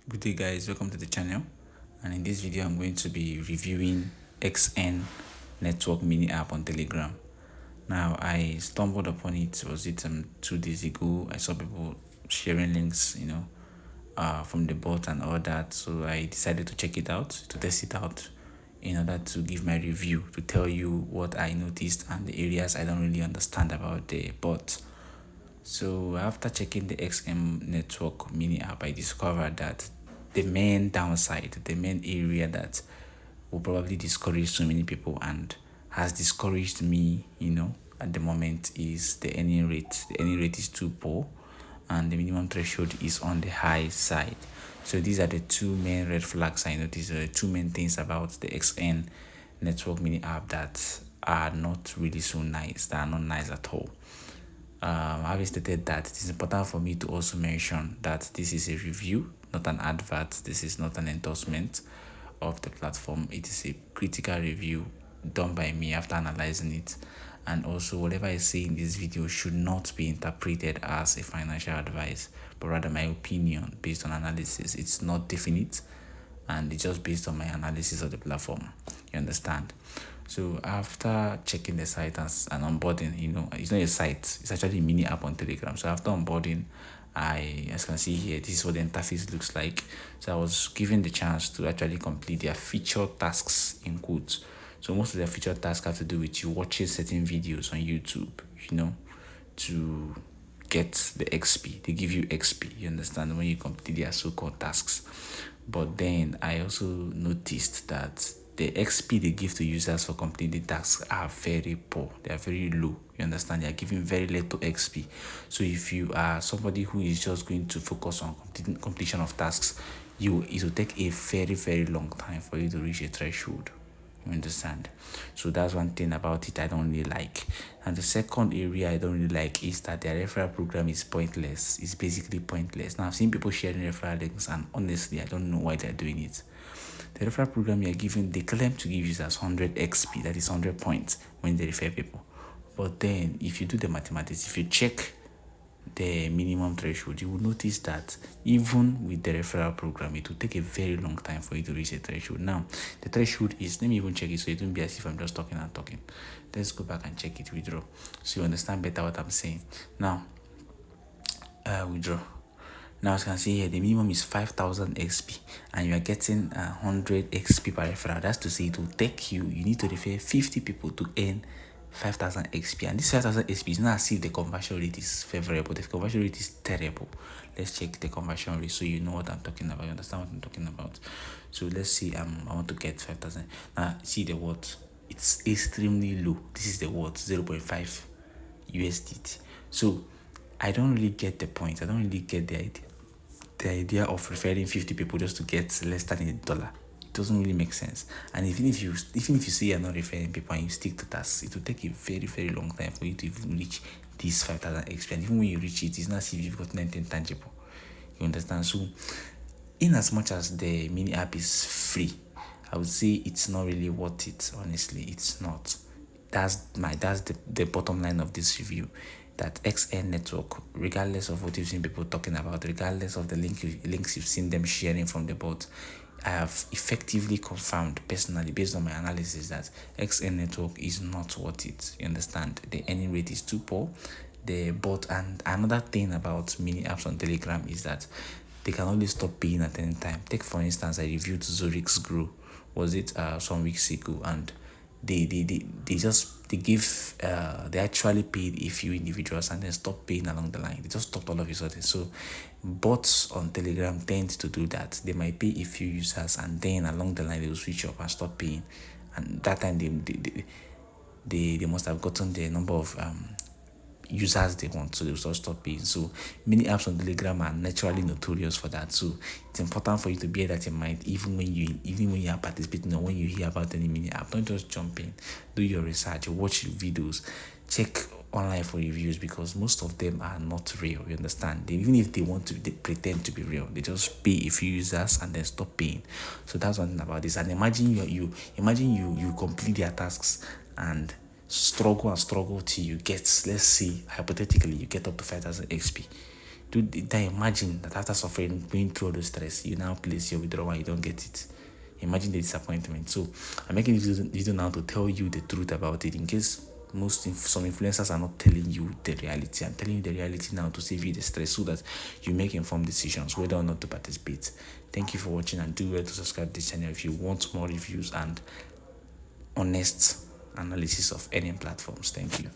Good day guys, welcome to the channel, and in this video I'm going to be reviewing XN network mini app on Telegram. Now I stumbled upon it, was it 2 days ago. I saw people sharing links, from the bot and all that, so I decided to check it out, to test it out in order to give my review, to tell you what I noticed and the areas I don't really understand about the bot. So after checking the XM network mini app, I discovered that the main downside, the main area that will probably discourage so many people and has discouraged me, at the moment, is the earning rate. The earning rate is too poor and the minimum threshold is on the high side. So these are the two main red flags I noticed, the two main things about the XN network mini app that are not really so nice, that are not nice at all. Having stated that, it is important for me to also mention that this is a review, not an advert. This is not an endorsement of the platform. It is a critical review done by me after analyzing it. And also, whatever I say in this video should not be interpreted as a financial advice, but rather my opinion based on analysis. It's not definite, and it's just based on my analysis of the platform. You understand? So after checking the site and onboarding, it's not a site, it's actually a mini app on Telegram. So after onboarding, as you can see here, this is what the interface looks like. So I was given the chance to actually complete their featured tasks in quotes. So most of their featured tasks have to do with you watching certain videos on YouTube, to get the XP. They give you XP, you understand, when you complete their so-called tasks. But then I also noticed that the XP they give to users for completing tasks are very poor. They are very low. You understand? They are giving very little XP. So if you are somebody who is just going to focus on completion of tasks, it will take a very, very long time for you to reach a threshold. You understand? So that's one thing about it I don't really like. And the second area I don't really like is that their referral program is pointless. It's basically pointless. Now I've seen people sharing referral links, and honestly I don't know why they're doing it. The referral program you're giving, they claim to give users 100 XP, that is 100 points when they refer people. But then if you do the mathematics, if you check the minimum threshold, you will notice that even with the referral program, it will take a very long time for you to reach a threshold. Now, the threshold is, let me even check it so it won't be as if I'm just talking and talking. Let's go back and check it, withdraw, so you understand better what I'm saying. Now, withdraw. Now, as you can see here, the minimum is 5,000 XP and you are getting 100 XP per referral. That's to say, it will take you need to refer 50 people to earn 5,000 XP. And this 5,000 XP is not as if the conversion rate is favorable. The conversion rate is terrible. Let's check the conversion rate so you know what I'm talking about. You understand what I'm talking about. So let's see, I want to get 5,000. Now, see the what? It's extremely low. This is the what? 0.5 USDT. So I don't really get the point. I don't really get the idea. The idea of referring 50 people just to get less than $1. It doesn't really make sense. And even if you say you're not referring people and you stick to tasks, it will take a very, very long time for you to even reach this 5,000 XP. And even when you reach it, it's not as if you've got anything tangible. You understand? So in as much as the mini app is free, I would say it's not really worth it. Honestly, it's not. That's the bottom line of this review. That XN network, regardless of what you've seen people talking about, regardless of the links you've seen them sharing from the bot, I have effectively confirmed personally, based on my analysis, that XN network is not worth it. You understand? The earning rate is too poor. The bot, and another thing about mini apps on Telegram is that they can always stop paying at any time. Take for instance, I reviewed Zurich's Grow, was it some weeks ago, and they give they actually paid a few individuals and then stopped paying along the line. They just stopped all of a sudden. So bots on Telegram tend to do that. They might pay a few users and then along the line they will switch up and stop paying. And that time they must have gotten the number of users they want, so they will just stop paying. So many apps on Telegram are naturally notorious for that. So it's important for you to bear that in mind, even when you are participating or when you hear about any mini app. Don't just jump in. Do your research, watch videos, check online for reviews, because most of them are not real. You understand? Even if they want to, they pretend to be real. They just pay a few users and then stop paying. So that's one thing about this. And imagine you complete their tasks and struggle till you get, let's say hypothetically, you get up to 5,000 XP. Imagine that after suffering, going through all those stress, you now place your withdrawal and you don't get it. Imagine the disappointment. So I'm making this video now to tell you the truth about it, in case some influencers are not telling you the reality. I'm telling you the reality now to save you the stress, so that you make informed decisions whether or not to participate. Thank you for watching, and do well to subscribe to this channel if you want more reviews and honest analysis of earning platforms. Thank you.